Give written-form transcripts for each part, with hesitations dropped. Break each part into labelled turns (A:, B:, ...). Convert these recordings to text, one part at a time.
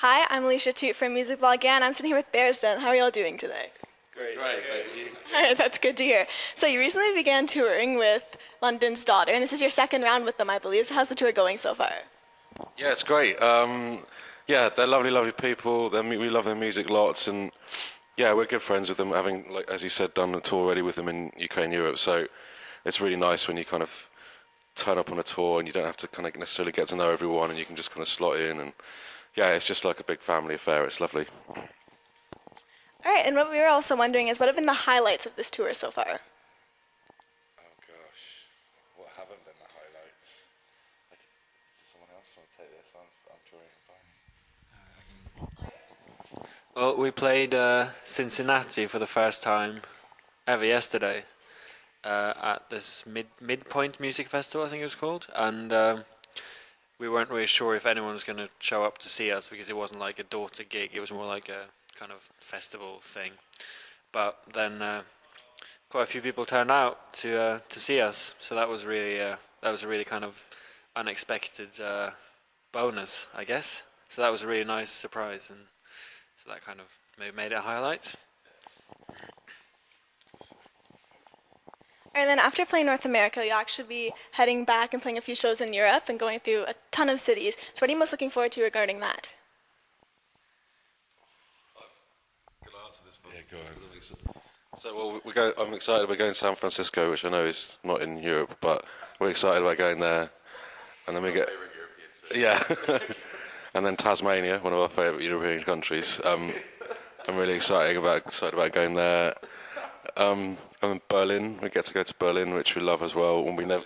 A: Hi, I'm Alicia Toot from Music Blog, and I'm sitting here with Bearsden. How are y'all doing today?
B: Great, thank you.
A: All right, that's good to hear. So you recently began touring with London's Daughter, and this is your second round with them, I believe. So how's the tour going so far?
B: Yeah, it's great. Yeah, they're lovely, lovely people. We love their music lots, and yeah, we're good friends with them. Having, like as you said, done a tour already with them in UK and Europe, so it's really nice when you kind of turn up on a tour and you don't have to kind of necessarily get to know everyone, and you can just kind of slot in. And yeah, it's just like a big family affair. It's lovely.
A: All right, and what we were also wondering is what have been the highlights of this tour so far?
C: Oh gosh, what haven't been the highlights? Does someone else want to take this? I'm drawing a blank.
D: Well, we played Cincinnati for the first time ever yesterday at this Midpoint Music Festival, I think it was called, and we weren't really sure if anyone was going to show up to see us because it wasn't like a door-to gig, it was more like a kind of festival thing. But then quite a few people turned out to see us, so that was a really kind of unexpected bonus, I guess. So that was a really nice surprise, and so that kind of made it a highlight.
A: And then after playing North America, you'll actually be heading back and playing a few shows in Europe and going through a ton of cities. So what are you most looking forward to regarding that?
B: Can I answer this one?
C: Yeah, go on.
B: So, well, I'm excited about going to San Francisco, which I know is not in Europe, but we're excited about going there. And then we get, yeah, and then Tasmania, one of our favourite European countries. I'm really excited about going there. And then Berlin, we get to go to Berlin, which we love as well. And we never.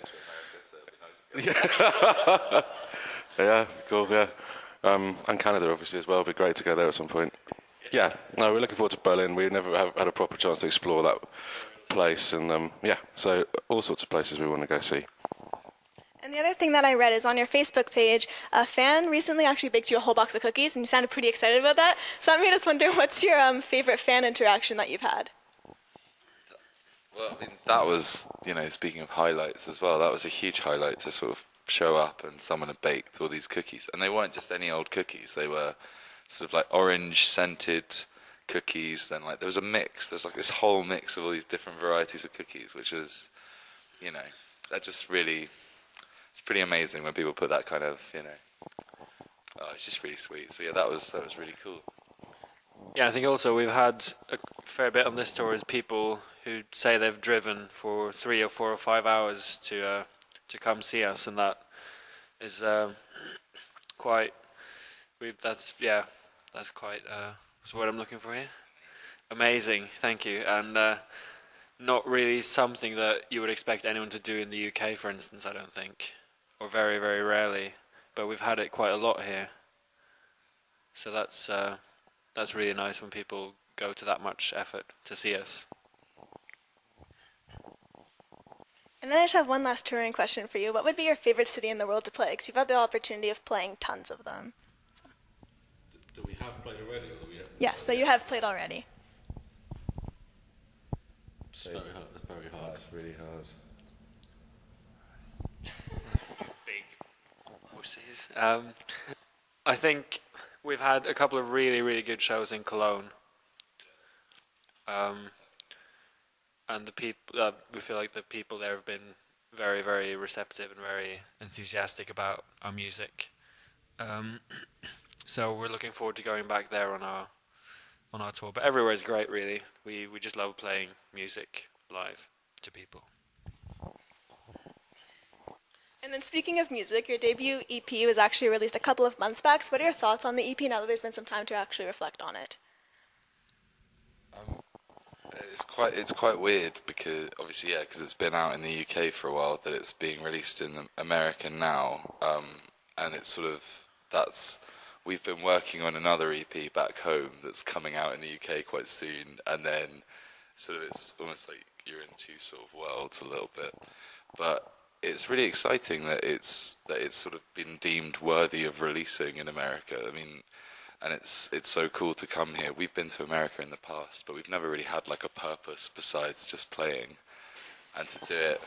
B: Yeah, cool. Yeah, and Canada obviously as well. It'd be great to go there at some point. Yeah, no, we're looking forward to Berlin. We never have had a proper chance to explore that place, and yeah, so all sorts of places we want to go see.
A: And the other thing that I read is on your Facebook page, a fan recently actually baked you a whole box of cookies, and you sounded pretty excited about that. So that made us wonder, what's your favorite fan interaction that you've had?
C: Well, I mean, that was, speaking of highlights as well, that was a huge highlight to sort of show up and someone had baked all these cookies. And they weren't just any old cookies, they were sort of like orange scented cookies. Then like there was a mix, there's like this whole mix of all these different varieties of cookies, which was, that just really, it's pretty amazing when people put that kind of, it's just really sweet. So yeah, that was really cool.
D: Yeah, I think also we've had a fair bit on this tour is people who say they've driven for 3 or 4 or 5 hours to come see us, and that is quite. That's quite. What's the word I'm looking for here? Amazing, thank you, and not really something that you would expect anyone to do in the UK, for instance. I don't think, or very, very rarely, but we've had it quite a lot here. So that's really nice when people go to that much effort to see us.
A: And then I just have one last touring question for you. What would be your favorite city in the world to play? Because you've had the opportunity of playing tons of them. So.
B: Do we have played already, or do we have?
A: Yes, that you have played already.
B: It's very hard. It's very hard.
C: It's really hard.
D: Big wussies. I think we've had a couple of really, really good shows in Cologne. And the people, we feel like the people there have been very, very receptive and very enthusiastic about our music. So we're looking forward to going back there on our tour. But everywhere is great, really. We just love playing music live to people.
A: And then speaking of music, your debut EP was actually released a couple of months back. So what are your thoughts on the EP now that there's been some time to actually reflect on it?
C: It's quite weird because obviously because it's been out in the UK for a while, that it's being released in America now, and it's sort of we've been working on another EP back home that's coming out in the UK quite soon, and then sort of it's almost like you're in two sort of worlds a little bit, but it's really exciting that it's sort of been deemed worthy of releasing in America. I mean. And it's so cool to come here. We've been to America in the past, but we've never really had like a purpose besides just playing. And to do it,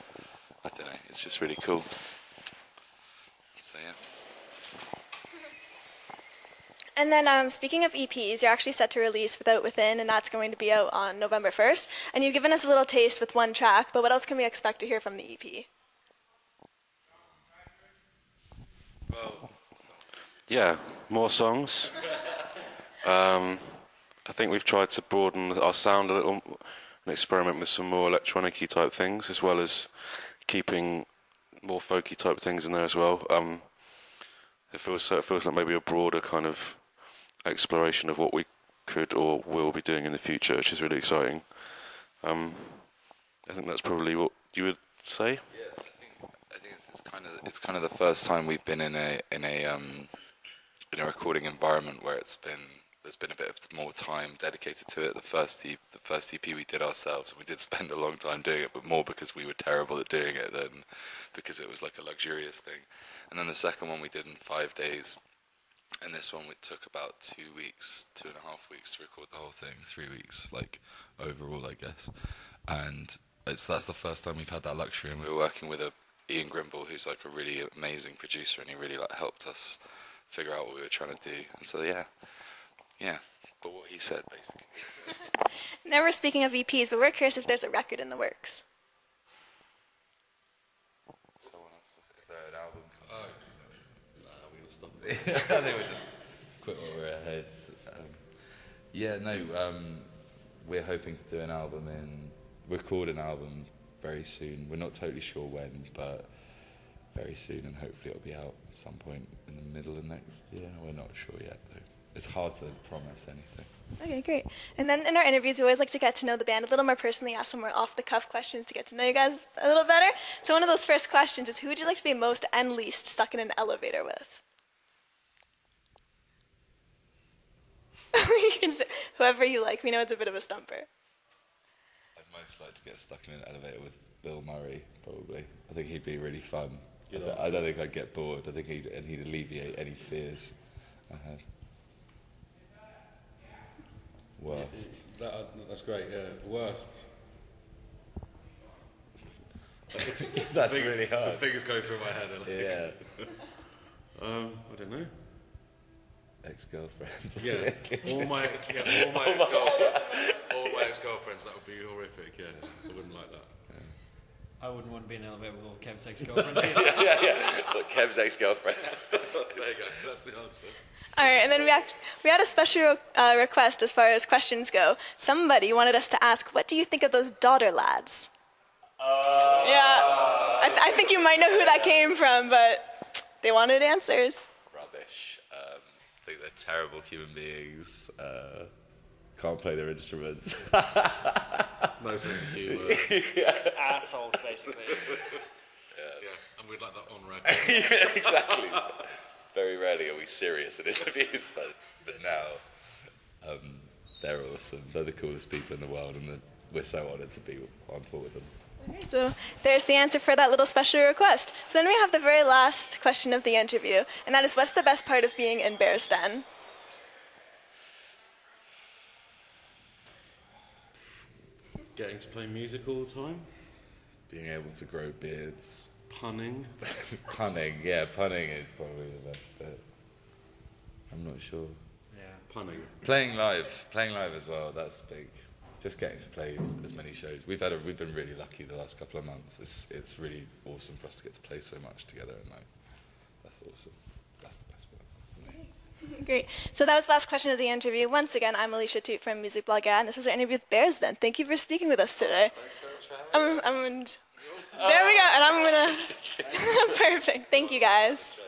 C: I don't know, it's just really cool. So yeah.
A: And then speaking of EPs, you're actually set to release Without Within, and that's going to be out on November 1st. And you've given us a little taste with one track, but what else can we expect to hear from the EP?
B: Well, yeah, more songs. I think we've tried to broaden our sound a little and experiment with some more electronic-y type things, as well as keeping more folky type things in there as well. It feels like maybe a broader kind of exploration of what we could or will be doing in the future, which is really exciting. I think that's probably what you would say.
C: Yeah, I think it's kind of the first time we've been in a recording environment where there's been a bit more time dedicated to it. The first EP we did ourselves, and we did spend a long time doing it, but more because we were terrible at doing it than because it was like a luxurious thing. And then the second one we did in 5 days, and this one it took about 2 weeks, 2.5 weeks to record the whole thing, 3 weeks like overall, I guess. And that's the first time we've had that luxury, and we were working with Ian Grimble, who's like a really amazing producer, and he really like helped us figure out what we were trying to do. And so yeah, but what he said basically.
A: Now we're speaking of EPs, but we're curious if there's a record in the works.
C: Someone else, is there an album?
B: Oh, no, we'll stop.
C: I think we'll just quit while we're ahead. We're hoping to do record an album very soon. We're not totally sure when, but very soon, and hopefully it'll be out at some point in the middle of next year. We're not sure yet, though. It's hard to promise anything.
A: Okay, great. And then in our interviews, we always like to get to know the band a little more personally, ask some more off-the-cuff questions to get to know you guys a little better. So one of those first questions is, who would you like to be most and least stuck in an elevator with? You can say whoever you like. We know it's a bit of a stumper.
C: I'd most like to get stuck in an elevator with Bill Murray, probably. I think he'd be really fun. I don't think I'd get bored. I think he'd alleviate any fears I had. Worst.
B: That's great, yeah. Worst.
C: That's really hard.
B: The figures go through my head.
C: Yeah.
B: I don't know.
C: Ex-girlfriends.
B: Yeah. all my ex-girlfriends, that would be horrific, yeah. I wouldn't like that.
D: I wouldn't want to be in an elevator with all Kev's ex-girlfriends.
C: yeah. Look, Kev's ex-girlfriends.
B: There you go, that's the answer.
A: All right, and then we had a special request as far as questions go. Somebody wanted us to ask, what do you think of those daughter lads? Yeah, I think you might know who that came from, but they wanted answers.
C: Rubbish. I think they're terrible human beings. Can't play their instruments.
B: No sense of humour.
D: Assholes, basically.
B: Yeah, and we'd like that on record.
C: Yeah, exactly. Very rarely are we serious in interviews, but now they're awesome. They're the coolest people in the world, and we're so honoured to be on tour with them.
A: Okay, so there's the answer for that little special request. So then we have the very last question of the interview, and that is, what's the best part of being in Bear's Den?
B: Getting to play music all the time.
C: Being able to grow beards.
B: Punning.
C: Punning is probably the best bit. I'm not sure.
D: Yeah.
B: Punning.
C: Playing live as well, that's big. Just getting to play as many shows. We've been really lucky the last couple of months. It's really awesome for us to get to play so much together, and that's awesome. That's the best bit for me.
A: Great. So that was the last question of the interview. Once again, I'm Alicia Toot from Music Blog, and this was our interview with Bear's Den. Thank you for speaking with us today.
C: Thanks so much for having me.
A: There we go, and I'm gonna. Perfect. Thank you, guys.